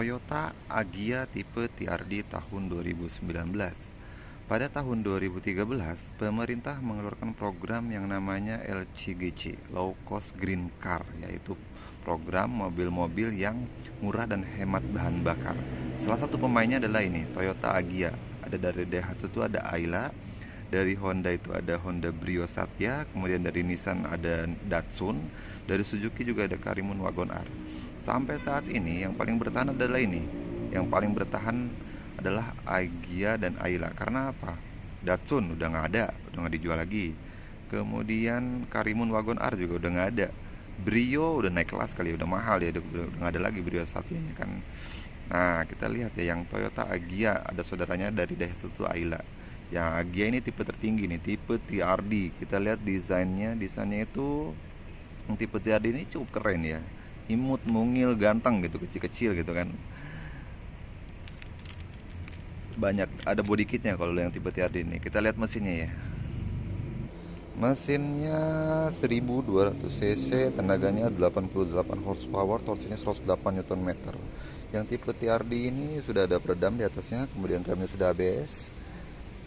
Toyota Agya tipe TRD tahun 2019. Pada tahun 2013, pemerintah mengeluarkan program yang namanya LCGC, Low Cost Green Car, yaitu program mobil-mobil yang murah dan hemat bahan bakar. Salah satu pemainnya adalah ini, Toyota Agya. Ada dari Daihatsu itu ada Ayla, dari Honda itu ada Honda Brio Satya, kemudian dari Nissan ada Datsun, dari Suzuki juga ada Karimun Wagon R. Sampai saat ini yang paling bertahan adalah ini. Yang paling bertahan adalah Agya dan Ayla. Karena apa? Datsun udah nggak ada, udah nggak dijual lagi. Kemudian Karimun Wagon R juga udah nggak ada. Brio udah naik kelas kali, udah mahal ya, udah nggak ada lagi Brio Satyanya kan. Nah, kita lihat ya, yang Toyota Agya ada saudaranya dari Daihatsu itu Ayla. Yang Agya ini tipe tertinggi nih, tipe TRD. Kita lihat desainnya itu yang tipe TRD ini cukup keren ya. Imut, mungil, ganteng gitu, kecil-kecil gitu kan. Banyak ada body kitnya kalau yang tipe TRD ini. Kita lihat mesinnya ya. Mesinnya 1200 cc, tenaganya 88 horsepower, torsinya 108 Nm. Yang tipe TRD ini sudah ada peredam di atasnya, kemudian remnya sudah ABS.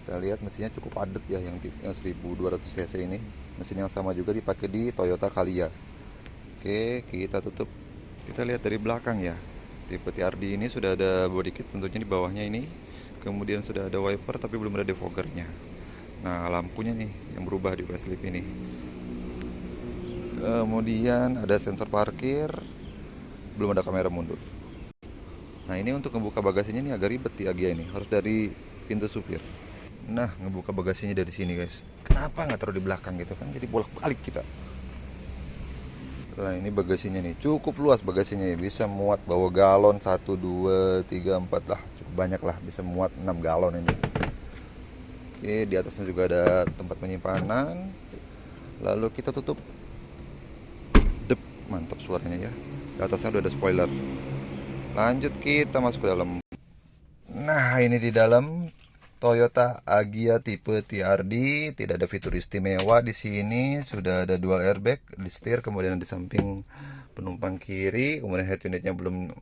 Kita lihat mesinnya cukup padat ya, yang tipe 1200 cc ini. Mesin yang sama juga dipakai di Toyota Calya. Oke, kita tutup. Kita lihat dari belakang ya. Tipe TRD ini sudah ada body kit tentunya di bawahnya ini. Kemudian sudah ada wiper tapi belum ada defoggernya. Nah, lampunya nih yang berubah di facelift ini. Kemudian ada sensor parkir, belum ada kamera mundur. Nah, ini untuk membuka bagasinya ini agak ribet di Agya ini, harus dari pintu supir. Nah, ngebuka bagasinya dari sini guys. Kenapa nggak taruh di belakang gitu kan? Jadi bolak-balik kita. Nah, ini bagasinya nih, cukup luas bagasinya ya. Bisa muat bawa galon 1, 2, 3, 4 lah, cukup banyak lah, bisa muat 6 galon ini. Oke, di atasnya juga ada tempat penyimpanan. Lalu kita tutup. Dep, mantap suaranya ya. Di atasnya udah ada spoiler. Lanjut kita masuk ke dalam. Nah, ini di dalam Toyota Agya tipe TRD, tidak ada fitur istimewa di sini. Sudah ada dual airbag di setir, kemudian di samping penumpang kiri, kemudian head unitnya belum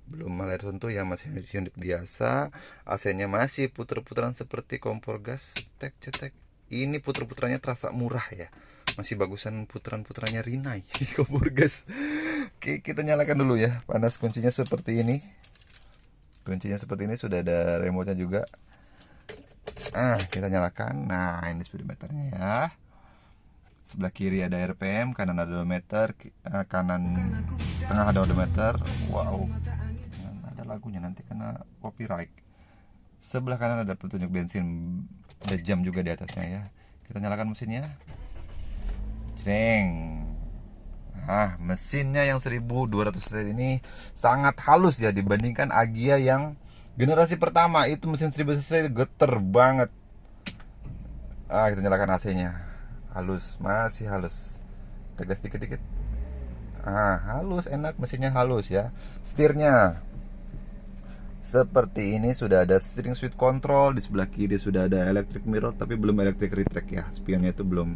layar sentuh ya, masih head unit biasa. AC-nya masih puter-puteran seperti kompor gas cetek. Ini puter-puterannya terasa murah ya. Masih bagusan puteran-puterannya Rinnai kompor gas. Oke, kita nyalakan dulu ya. Panas kuncinya seperti ini. Kuncinya seperti ini, sudah ada remote-nya juga. Kita nyalakan. Nah, ini speedometernya ya. Sebelah kiri ada RPM, kanan ada odometer, kanan tengah ada odometer. Wow, ada lagunya, nanti kena copyright. Sebelah kanan ada petunjuk bensin, ada jam juga di atasnya ya. Kita nyalakan mesinnya. Jreng. Nah, mesinnya yang 1200 cc ini sangat halus ya dibandingkan Agya yang generasi pertama. Itu mesin 1000 cc geter banget. Kita nyalakan AC-nya. Halus, masih halus. Tegas dikit-dikit. Halus, enak, mesinnya halus ya. Setirnya seperti ini, sudah ada steering switch control. Di sebelah kiri sudah ada electric mirror, tapi belum electric retract ya. Spionnya itu belum,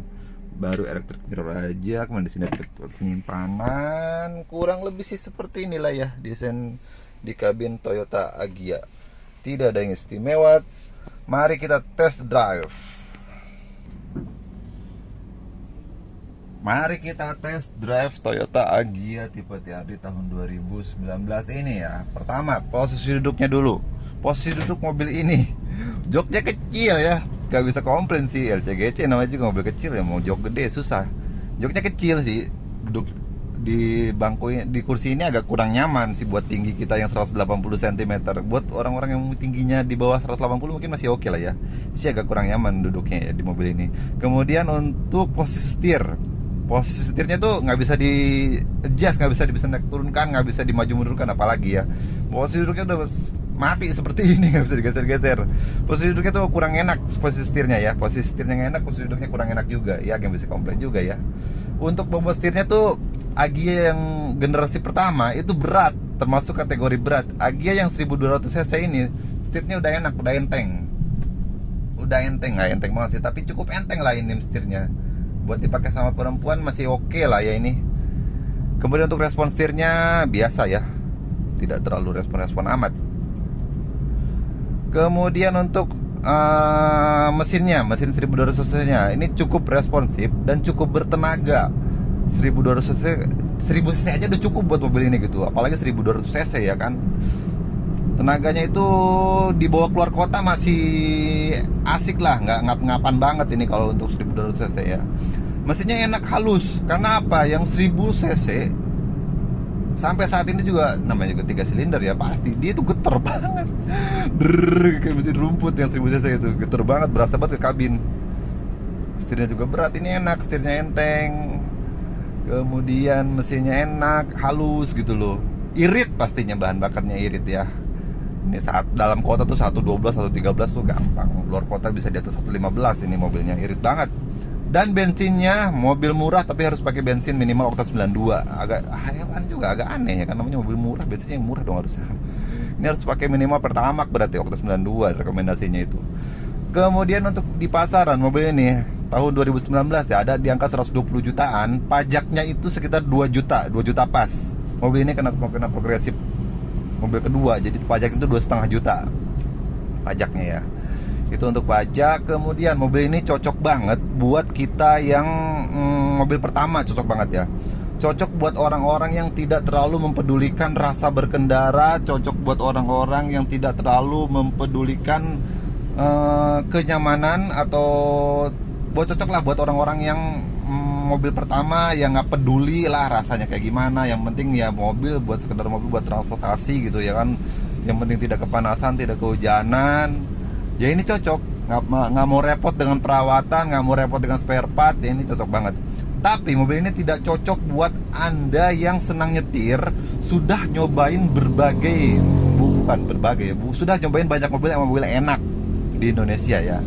baru electric mirror aja. Kemudian di sini ada penyimpanan. Kurang lebih sih seperti inilah ya desain di kabin Toyota Agya. Tidak ada yang istimewa. Mari kita test drive. Mari kita test drive Toyota Agya tipe TRD tahun 2019 ini ya. Pertama, posisi duduknya dulu. Posisi duduk mobil ini, joknya kecil ya. Gak bisa komplain sih, LCGC namanya juga mobil kecil ya. Mau jok gede susah. Joknya kecil sih. Duduk di bangku, di kursi ini agak kurang nyaman sih buat tinggi kita yang 180 cm. Buat orang-orang yang tingginya di bawah 180 mungkin masih oke lah ya. Sih agak kurang nyaman duduknya ya di mobil ini. Kemudian untuk posisi setirnya tuh nggak bisa di adjust, nggak bisa naik turunkan, nggak bisa dimaju mundurkan, apalagi ya. Posisi duduknya udah mati seperti ini, nggak bisa digeser-geser. Posisi duduknya tuh kurang enak, posisi setirnya ya. Posisi setirnya nggak enak, posisi duduknya kurang enak juga ya, yang bisa komplain juga ya. Untuk bobot setirnya tuh Agya yang generasi pertama itu berat, termasuk kategori berat. Agya yang 1200 cc ini setirnya udah enak, udah enteng, nggak enteng banget sih, tapi cukup enteng lah ini setirnya. Buat dipakai sama perempuan masih oke lah ya ini. Kemudian untuk respon setirnya biasa ya, tidak terlalu respon amat. Kemudian untuk mesinnya, mesin 1200 cc nya ini cukup responsif dan cukup bertenaga. 1200 cc, 1000 cc aja udah cukup buat mobil ini gitu, apalagi 1200 cc ya kan. Tenaganya itu dibawa keluar kota masih asik lah, nggak ngap-ngapan banget ini kalau untuk 1200 cc ya. Mesinnya enak, halus. Karena apa? Yang 1000 cc sampai saat ini juga namanya juga 3 silinder ya, pasti dia itu geter banget. Kayak mesin rumput yang 1000 cc itu geter banget, berasa banget ke kabin. Setirnya juga berat, ini enak, setirnya enteng. Kemudian mesinnya enak, halus gitu loh. Irit pastinya, bahan bakarnya irit ya. Ini saat dalam kota tuh 112, 113 tuh gampang. Luar kota bisa di atas 115 ini mobilnya, irit banget. Dan bensinnya mobil murah tapi harus pakai bensin minimal oktan 92. Agak heran juga, agak aneh ya kan, namanya mobil murah, bensinnya yang murah dong harusnya. Ini harus pakai minimal Pertamax berarti oktan 92 rekomendasinya itu. Kemudian untuk di pasaran mobil ini tahun 2019 ya ada di angka 120 jutaan, pajaknya itu sekitar 2 juta, 2 juta pas. Mobil ini kena progresif mobil kedua, jadi pajak itu 2,5 juta pajaknya ya. Itu untuk pajak. Kemudian mobil ini cocok banget buat kita yang mobil pertama, cocok banget ya. Cocok buat orang-orang yang tidak terlalu mempedulikan rasa berkendara, cocok buat orang-orang yang tidak terlalu mempedulikan kenyamanan, atau cocok lah buat orang-orang yang mobil pertama yang nggak peduli lah rasanya kayak gimana. Yang penting ya mobil buat sekedar mobil buat transportasi gitu ya kan. Yang penting tidak kepanasan, tidak kehujanan. Ya ini cocok, nggak mau repot dengan perawatan, nggak mau repot dengan spare part, ya ini cocok banget. Tapi mobil ini tidak cocok buat Anda yang senang nyetir, sudah nyobain berbagai, bukan berbagai, sudah nyobain banyak mobil yang mobil enak di Indonesia ya.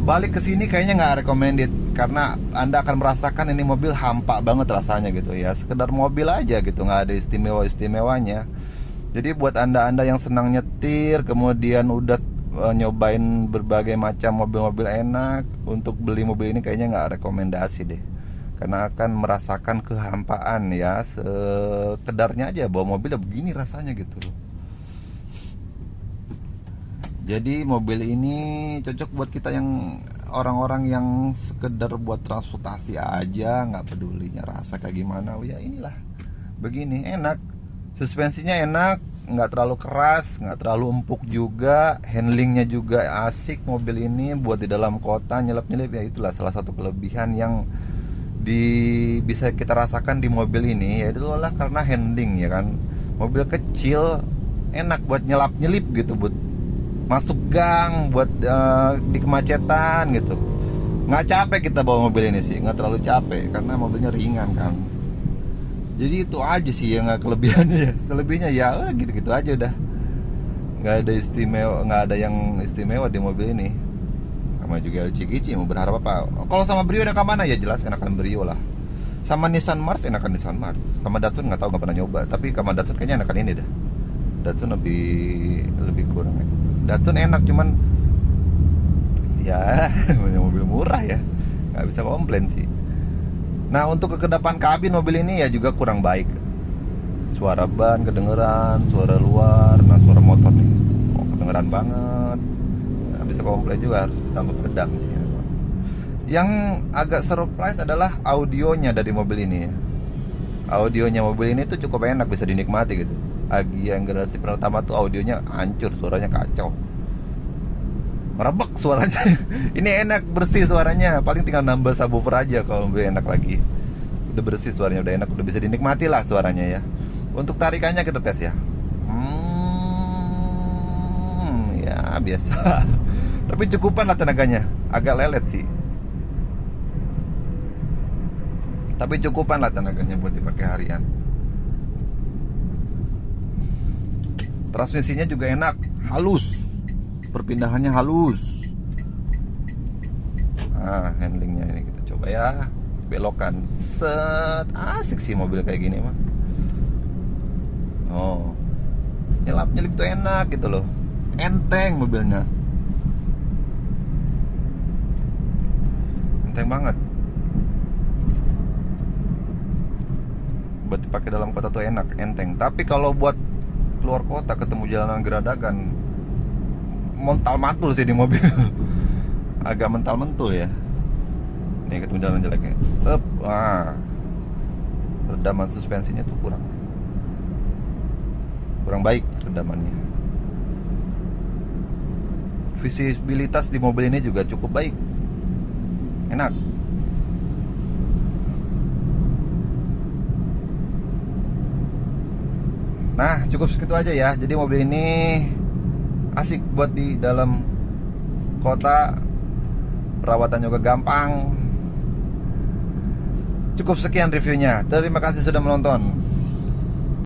Balik ke sini kayaknya nggak recommended, karena Anda akan merasakan ini mobil hampa banget rasanya gitu ya. Sekedar mobil aja gitu, nggak ada istimewa-istimewanya. Jadi buat Anda yang senang nyetir, kemudian udah nyobain berbagai macam mobil-mobil enak, untuk beli mobil ini kayaknya nggak rekomendasi deh, karena akan merasakan kehampaan ya. Sekedarnya aja bawa mobilnya begini rasanya gitu. Jadi mobil ini cocok buat kita yang orang-orang yang sekedar buat transportasi aja, nggak pedulinya rasa kayak gimana. Ya inilah begini, enak, suspensinya enak, nggak terlalu keras, nggak terlalu empuk juga, handlingnya juga asik. Mobil ini buat di dalam kota nyelip-nyelip ya, itulah salah satu kelebihan yang bisa kita rasakan di mobil ini ya. Itu lah karena handling ya kan, mobil kecil enak buat nyelap-nyelip gitu, buat masuk gang, buat di kemacetan gitu. Nggak capek kita bawa mobil ini sih, nggak terlalu capek karena mobilnya ringan kan. Jadi itu aja sih yang nggak kelebihannya ya. Selebihnya ya udah gitu-gitu aja udah. Nggak ada istimewa, nggak ada yang istimewa di mobil ini. Sama juga LCGC, mau berharap apa? Kalau sama Brio enakan mana ya, jelas enakan Brio lah. Sama Nissan Mars enakan Nissan Mars. Sama Datsun nggak tahu, nggak pernah nyoba. Tapi sama Datsun kayaknya enakan ini dah. Datsun lebih kurang. Datsun enak cuman ya mobil murah ya, nggak bisa komplain sih. Nah untuk kekedapan kabin mobil ini ya juga kurang baik. Suara ban kedengeran, suara luar, nah suara motor nih kedengeran banget. Nggak bisa komplain juga, harus ditambah peredam sih. Yang agak surprise adalah audionya dari mobil ini ya. Audionya mobil ini tuh cukup enak, bisa dinikmati gitu. Agi yang generasi pertama tuh audionya hancur, suaranya kacau, merebak suaranya. Ini enak, bersih suaranya, paling tinggal nambah subwoofer aja kalau lebih enak lagi. Udah bersih suaranya, udah enak, udah bisa dinikmati lah suaranya ya. Untuk tarikannya kita tes ya. Ya biasa. Tapi cukupan lah tenaganya, agak lelet sih. Tapi cukupan lah tenaganya buat dipakai harian. Transmisinya juga enak, halus, perpindahannya halus. Nah, handlingnya ini kita coba ya, belokan, set, asik sih mobil kayak gini mah. Oh, nyelip tuh enak gitu loh, enteng mobilnya, enteng banget. Buat dipakai dalam kota tuh enak, enteng. Tapi kalau buat keluar kota ketemu jalanan geradagan, montal mantul sih di mobil. Agak mental mentul ya. Nih ketemu jalan jeleknya. Redaman suspensinya tuh kurang baik redamannya. Visibilitas di mobil ini juga cukup baik, enak. Nah, cukup segitu aja ya. Jadi mobil ini asik buat di dalam kota, perawatan juga gampang. Cukup sekian reviewnya. Terima kasih sudah menonton.